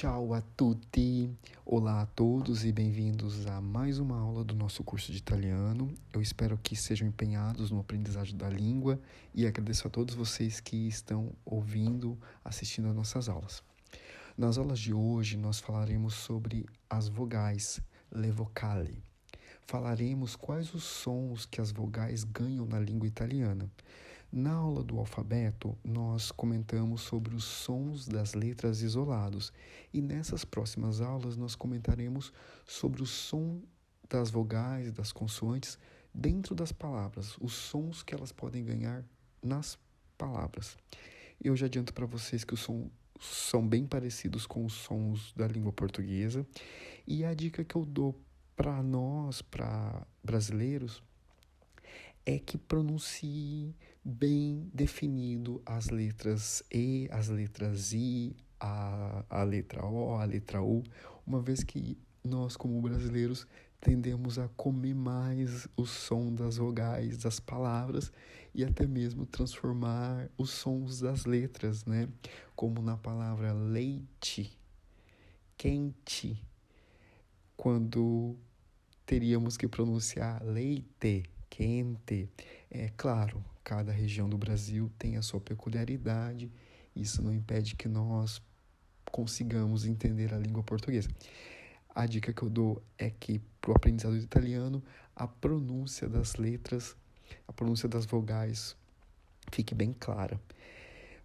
Ciao a tutti! Olá a todos e bem-vindos a mais uma aula do nosso curso de italiano. Eu espero que sejam empenhados no aprendizagem da língua e agradeço a todos vocês que estão ouvindo, assistindo às nossas aulas. Nas aulas de hoje nós falaremos sobre as vogais, le vocali. Falaremos quais os sons que as vogais ganham na língua italiana. Na aula do alfabeto, nós comentamos sobre os sons das letras isolados e nessas próximas aulas nós comentaremos sobre o som das vogais, das consoantes dentro das palavras, os sons que elas podem ganhar nas palavras. Eu já adianto para vocês que os sons são bem parecidos com os sons da língua portuguesa e a dica que eu dou para nós, para brasileiros, é que pronuncie bem definido as letras E, as letras I, a letra O, a letra U, uma vez que nós, como brasileiros, tendemos a comer mais o som das vogais das palavras e até mesmo transformar os sons das letras, né? Como na palavra leite, quente, quando teríamos que pronunciar leite, quente. É claro, cada região do Brasil tem a sua peculiaridade, isso não impede que nós consigamos entender a língua portuguesa. A dica que eu dou é que, para o aprendizado do italiano, a pronúncia das letras, a pronúncia das vogais fique bem clara.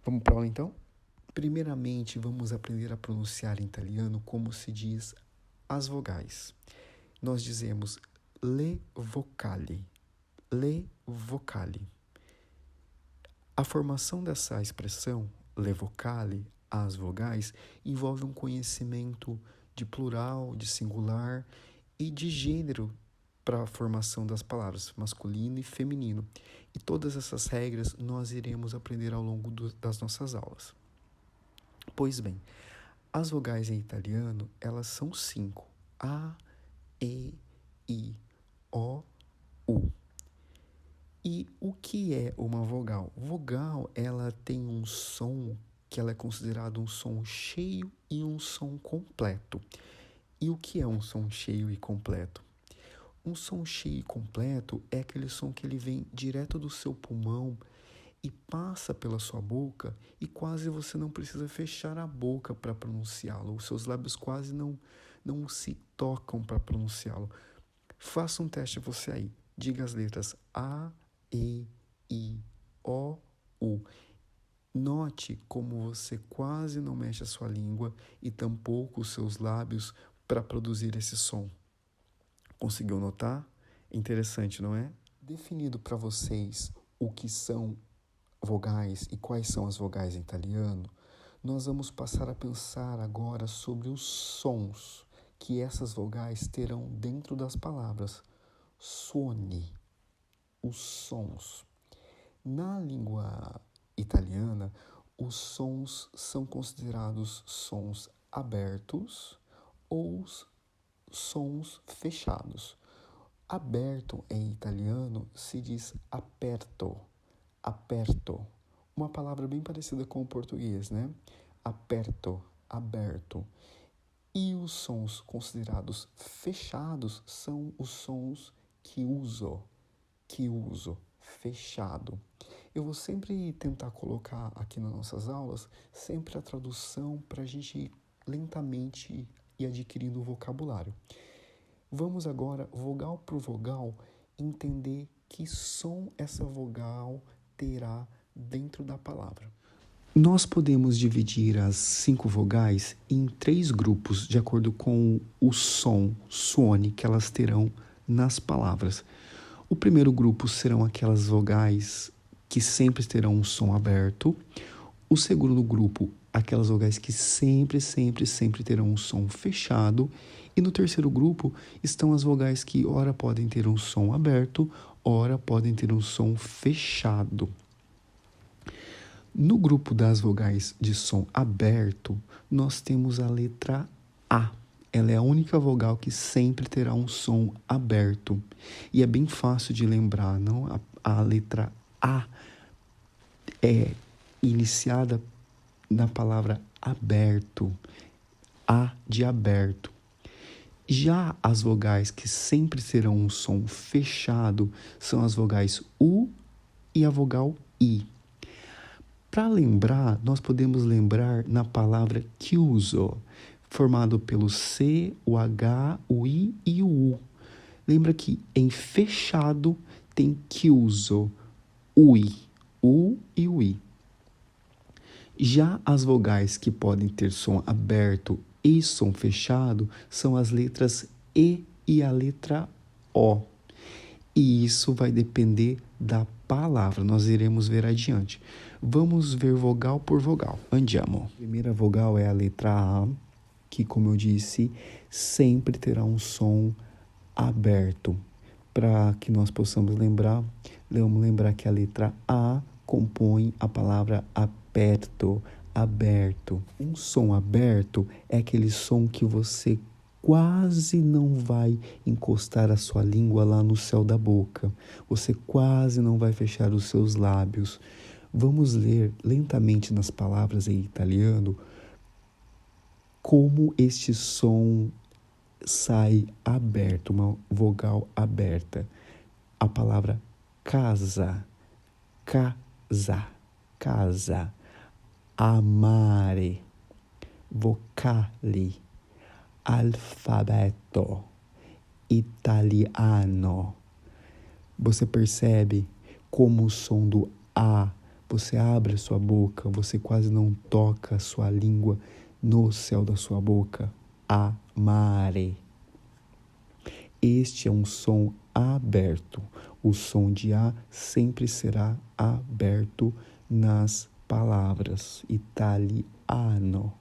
Vamos para a aula então? Primeiramente, vamos aprender a pronunciar em italiano como se diz as vogais. Nós dizemos le vocali. Le vocali. A formação dessa expressão, le vocali, as vogais, envolve um conhecimento de plural, de singular e de gênero para a formação das palavras, masculino e feminino. E todas essas regras nós iremos aprender ao longo das nossas aulas. Pois bem, as vogais em italiano, elas são 5. A, E, I, O, U. E o que é uma vogal? Vogal, ela tem um som que ela é considerado um som cheio e um som completo. E o que é um som cheio e completo? Um som cheio e completo é aquele som que ele vem direto do seu pulmão e passa pela sua boca e quase você não precisa fechar a boca para pronunciá-lo. Os seus lábios quase não se tocam para pronunciá-lo. Faça um teste você aí. Diga as letras A, E, I, O, U. Note como você quase não mexe a sua língua e tampouco os seus lábios para produzir esse som. Conseguiu notar? Interessante, não é? Definido para vocês o que são vogais e quais são as vogais em italiano, nós vamos passar a pensar agora sobre os sons que essas vogais terão dentro das palavras. Suoni, os sons. Na língua italiana, os sons são considerados sons abertos ou sons fechados. Aberto em italiano se diz aperto, aperto. Uma palavra bem parecida com o português, né? Aperto, aberto. E os sons considerados fechados são os sons que uso, fechado. Eu vou sempre tentar colocar aqui nas nossas aulas sempre a tradução para a gente lentamente ir adquirindo o vocabulário. Vamos agora, vogal por vogal, entender que som essa vogal terá dentro da palavra. Nós podemos dividir as 5 vogais em 3 grupos, de acordo com o som, suone, que elas terão nas palavras. O primeiro grupo serão aquelas vogais que sempre terão um som aberto. O segundo grupo, aquelas vogais que sempre terão um som fechado. E no terceiro grupo estão as vogais que ora podem ter um som aberto, ora podem ter um som fechado. No grupo das vogais de som aberto, nós temos a letra A. Ela é a única vogal que sempre terá um som aberto. E é bem fácil de lembrar, não? A letra A é iniciada na palavra aberto. A de aberto. Já as vogais que sempre serão um som fechado são as vogais U e a vogal I. Para lembrar, nós podemos lembrar na palavra chiuso, formado pelo C, o H, o I e o U. Lembra que em fechado tem chiuso, UI, U e o I. Já as vogais que podem ter som aberto e som fechado são as letras E a letra O. E isso vai depender da palavra, nós iremos ver adiante. Vamos ver vogal por vogal. Andiamo. A primeira vogal é a letra A, que, como eu disse, sempre terá um som aberto. Para que nós possamos lembrar, vamos lembrar que a letra A compõe a palavra aperto, aberto. Um som aberto é aquele som que você quase não vai encostar a sua língua lá no céu da boca. Você quase não vai fechar os seus lábios. Vamos ler lentamente nas palavras em italiano como este som sai aberto, uma vogal aberta. A palavra casa, casa, casa, amare, vocali, alfabeto, italiano. Você percebe como o som do A, você abre a sua boca, você quase não toca a sua língua no céu da sua boca. Amare. Este é um som aberto. O som de A sempre será aberto nas palavras. Italiano.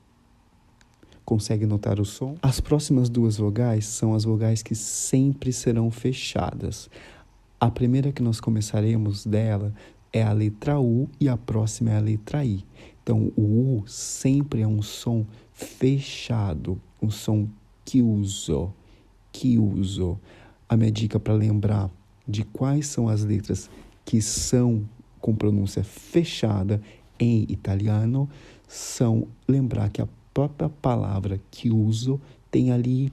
Consegue notar o som? As próximas duas vogais são as vogais que sempre serão fechadas. A primeira que nós começaremos dela é a letra U e a próxima é a letra I. Então, o U sempre é um som fechado, um som chiuso, chiuso. A minha dica para lembrar de quais são as letras que são com pronúncia fechada em italiano são lembrar que a própria palavra chiuso tem ali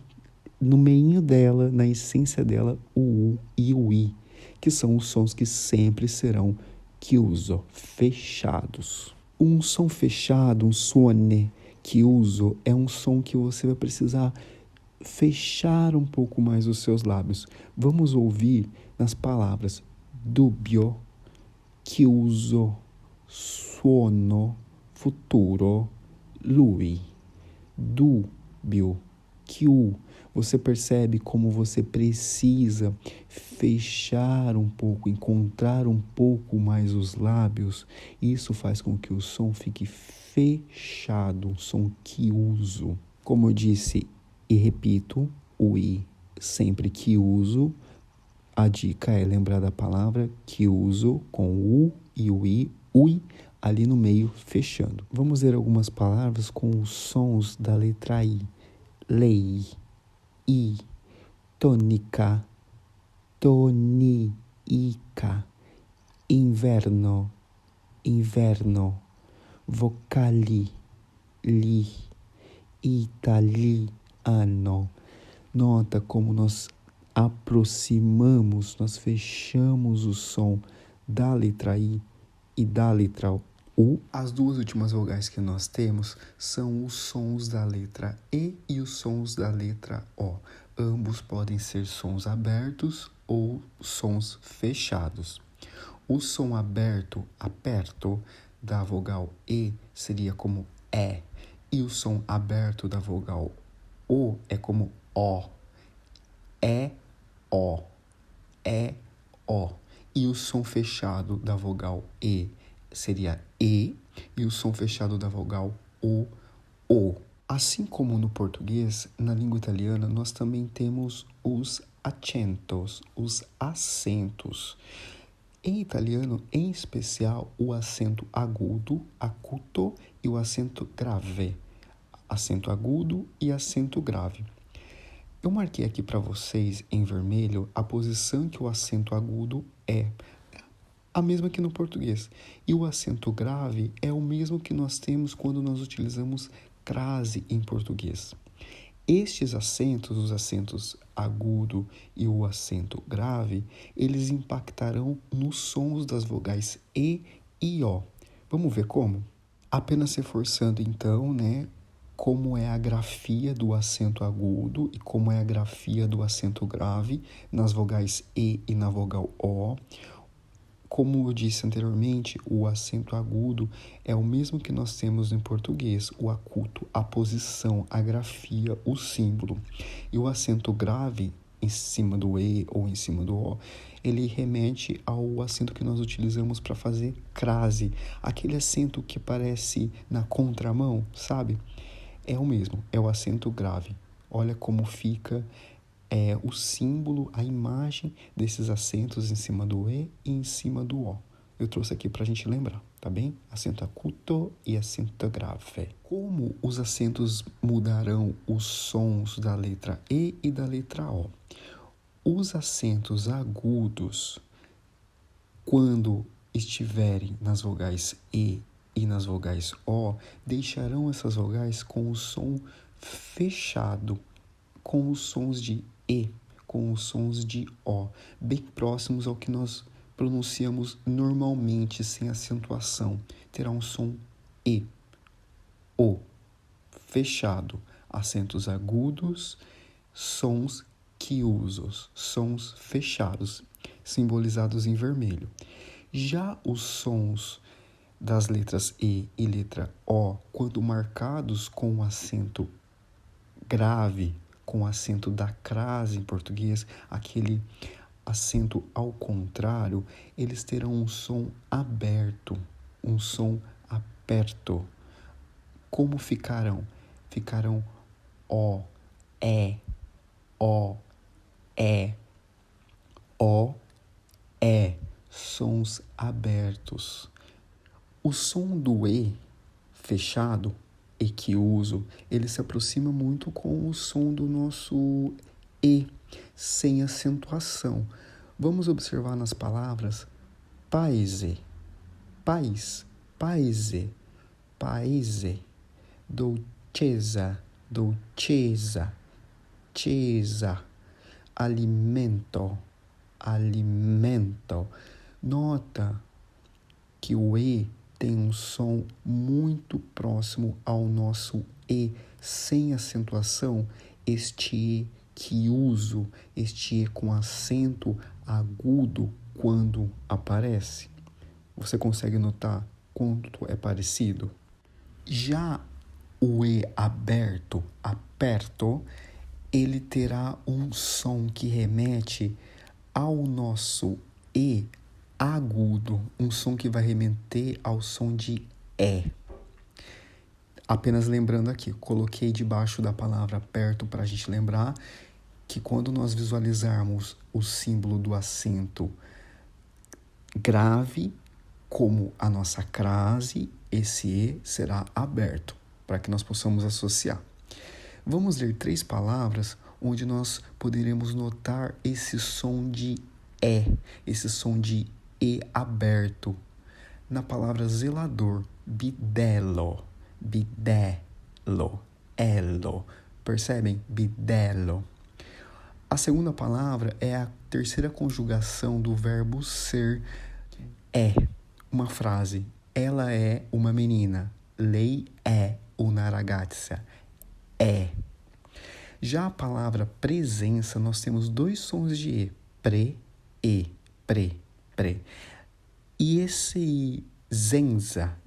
no meio dela, na essência dela, o U e o I, que são os sons que sempre serão chiuso, fechados. Um som fechado, um suone chiuso, é um som que você vai precisar fechar um pouco mais os seus lábios. Vamos ouvir nas palavras dubbio, chiuso, suono, futuro, lui. Dubbio, chiu. Você percebe como você precisa fechar um pouco, encontrar um pouco mais os lábios. Isso faz com que o som fique fechado, um som chiuso. Como eu disse e repito, o I sempre chiuso. A dica é lembrar da palavra chiuso com o U e o I, ui, ali no meio, fechando. Vamos ver algumas palavras com os sons da letra I. Lei, I, tônica, tonica, inverno, inverno, vocali, li, italiano. Nota como nós aproximamos, nós fechamos o som da letra I e da letra U. As duas últimas vogais que nós temos são os sons da letra E e os sons da letra O. Ambos podem ser sons abertos ou sons fechados. O som aberto, aperto, da vogal E seria como E. E o som aberto da vogal O é como O. É O. É O. E o som fechado da vogal E seria E. E o som fechado da vogal O. Assim como no português, na língua italiana, nós também temos os acentos, os acentos. Em italiano, em especial, o acento agudo, acuto, e o acento grave, acento agudo e acento grave. Eu marquei aqui para vocês, em vermelho, a posição que o acento agudo é a mesma que no português. E o acento grave é o mesmo que nós temos quando nós utilizamos crase em português. Estes acentos, os acentos agudo e o acento grave, eles impactarão nos sons das vogais E e O. Vamos ver como? Apenas reforçando então, como é a grafia do acento agudo e como é a grafia do acento grave nas vogais E e na vogal O. Como eu disse anteriormente, o acento agudo é o mesmo que nós temos em português, o acuto, a posição, a grafia, o símbolo. E o acento grave, em cima do E ou em cima do O, ele remete ao acento que nós utilizamos para fazer crase, aquele acento que parece na contramão, sabe? É o mesmo, é o acento grave. Olha como fica o símbolo, a imagem desses acentos em cima do E e em cima do O. Eu trouxe aqui para a gente lembrar, tá bem? Acento acuto e acento grave. Como os acentos mudarão os sons da letra E e da letra O? Os acentos agudos, quando estiverem nas vogais E e nas vogais O, deixarão essas vogais com o som fechado, com os sons de E, com os sons de O, bem próximos ao que nós pronunciamos normalmente, sem acentuação. Terá um som E, O, fechado, acentos agudos, sons quiusos, sons fechados, simbolizados em vermelho. Já os sons das letras E e letra O, quando marcados com o acento grave, com o acento da crase em português, aquele acento ao contrário, eles terão um som aberto, um som aperto. Como ficarão? Ficarão O, E, O, E, O, E, sons abertos. O som do E fechado, equiuso, ele se aproxima muito com o som do nosso E, sem acentuação. Vamos observar nas palavras paese, país, paese, paese, dolcezza, dolcezza, cesa, alimento, alimento. Nota que o E tem um som muito próximo ao nosso E, sem acentuação, este E que uso, este E com acento agudo quando aparece. Você consegue notar quanto é parecido? Já o E aberto, aperto, ele terá um som que remete ao nosso E agudo, um som que vai remeter ao som de E. Apenas lembrando aqui, coloquei debaixo da palavra perto para a gente lembrar que quando nós visualizarmos o símbolo do acento grave, como a nossa crase, esse E será aberto, para que nós possamos associar. Vamos ler 3 palavras onde nós poderemos notar esse som de E, esse som de E aberto. Na palavra zelador, bidello, bidello, elo. Percebem? Bidello. A segunda palavra é a terceira conjugação do verbo ser. É uma frase. Ela é uma menina. Lei é una ragazza. É. Já a palavra presença, nós temos 2 sons de E. E. Pre. E esse zenza,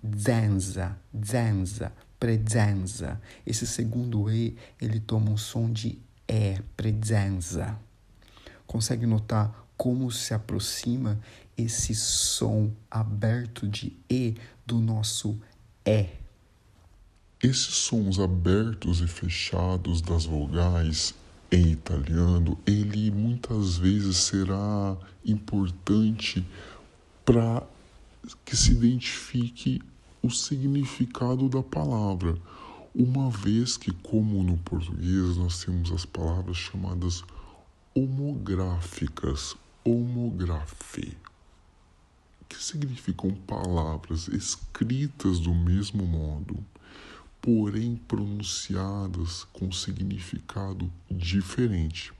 presenza, esse segundo E, ele toma um som de E, presenza. Consegue notar como se aproxima esse som aberto de E do nosso E? Esses sons abertos e fechados das vogais em italiano, ele muitas vezes será importante para que se identifique o significado da palavra, uma vez que, como no português, nós temos as palavras chamadas homográficas, homografe, que significam palavras escritas do mesmo modo, porém pronunciadas com significado diferente.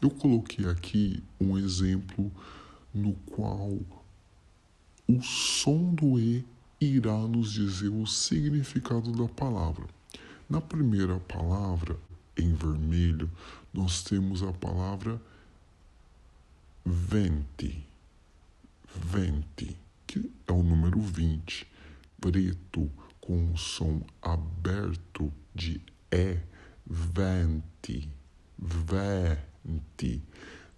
Eu coloquei aqui um exemplo no qual o som do E irá nos dizer o significado da palavra. Na primeira palavra, em vermelho, nós temos a palavra venti, que é o número 20. Preto, com o som aberto de E, venti.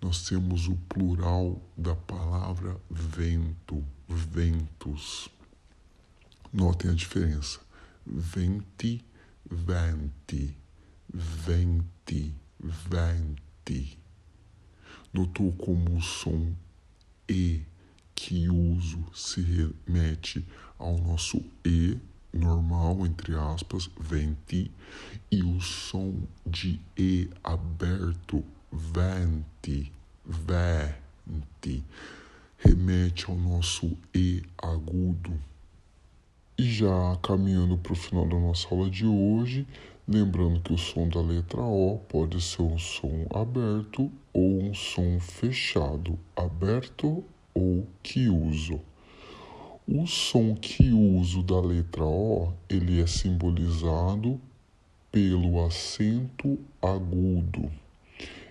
Nós temos o plural da palavra vento, ventos. Notem a diferença. Venti. Notou como o som E que uso se remete ao nosso E normal, entre aspas, venti, e o som de E aberto, venti, remete ao nosso E agudo. E já caminhando para o final da nossa aula de hoje, lembrando que o som da letra O pode ser um som aberto ou um som fechado, aberto ou chiuso. O som chiuso da letra O, ele é simbolizado pelo acento agudo.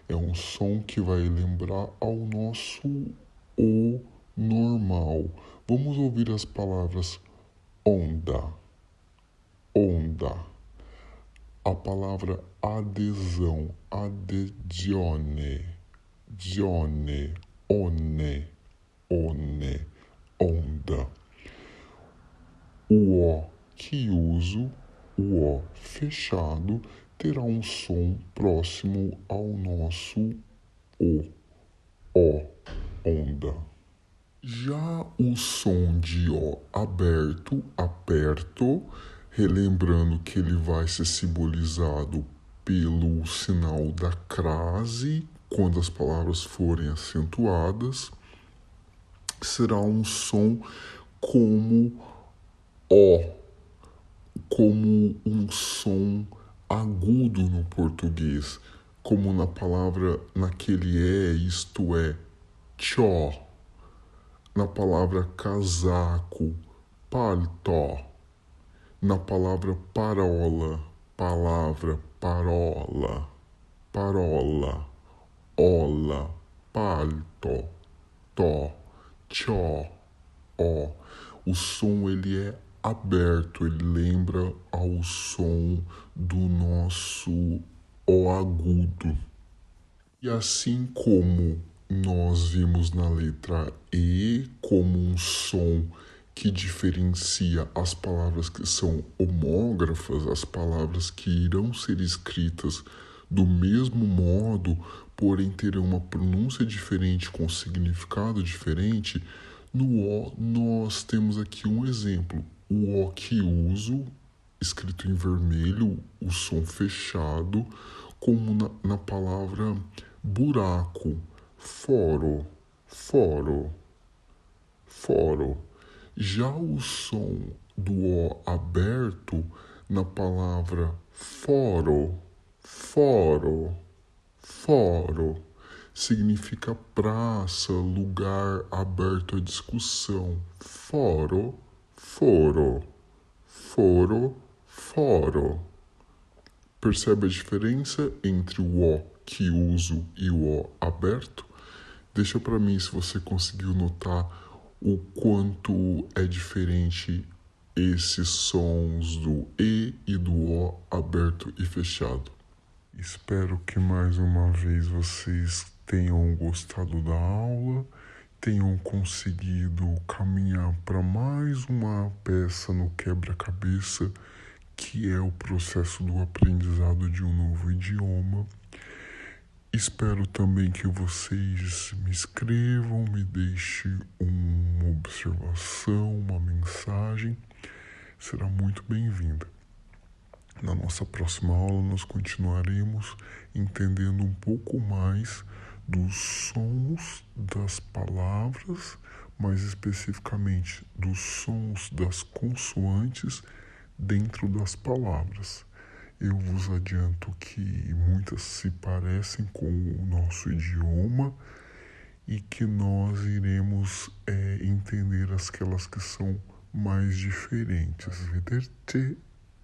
É um som que vai lembrar ao nosso O normal. Vamos ouvir as palavras onda. A palavra adesão, adesione, one, onda. O O chiuso, o O fechado, terá um som próximo ao nosso O, onda. Já o som de O aberto, aperto, relembrando que ele vai ser simbolizado pelo sinal da crase, quando as palavras forem acentuadas, será um som como O, como um som agudo no português, como na palavra, naquele isto é, tchó, na palavra casaco, paltó, na palavra parola, ola, palto, tó, tchó, ó. O som ele é aberto, ele lembra ao som do nosso O agudo. E assim como nós vimos na letra E como um som que diferencia as palavras que são homógrafas, as palavras que irão ser escritas do mesmo modo, porém terão uma pronúncia diferente, com significado diferente, no O nós temos aqui um exemplo. O O chiuso, escrito em vermelho, o som fechado, como na palavra buraco, foro. Já o som do O aberto na palavra foro, significa praça, lugar aberto à discussão. Foro. Percebe a diferença entre o O chiuso e o O aberto? Deixa para mim se você conseguiu notar o quanto é diferente esses sons do E e do O aberto e fechado. Espero que mais uma vez vocês tenham gostado da aula, tenham conseguido caminhar para mais uma peça no quebra-cabeça, que é o processo do aprendizado de um novo idioma. Espero também que vocês me escrevam, me deixem uma observação, uma mensagem. Será muito bem-vinda. Na nossa próxima aula, nós continuaremos entendendo um pouco mais dos sons das palavras, mais especificamente dos sons das consoantes dentro das palavras. Eu vos adianto que muitas se parecem com o nosso idioma e que nós iremos entender aquelas que são mais diferentes. Arrivederci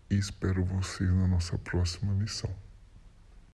e espero vocês na nossa próxima missão.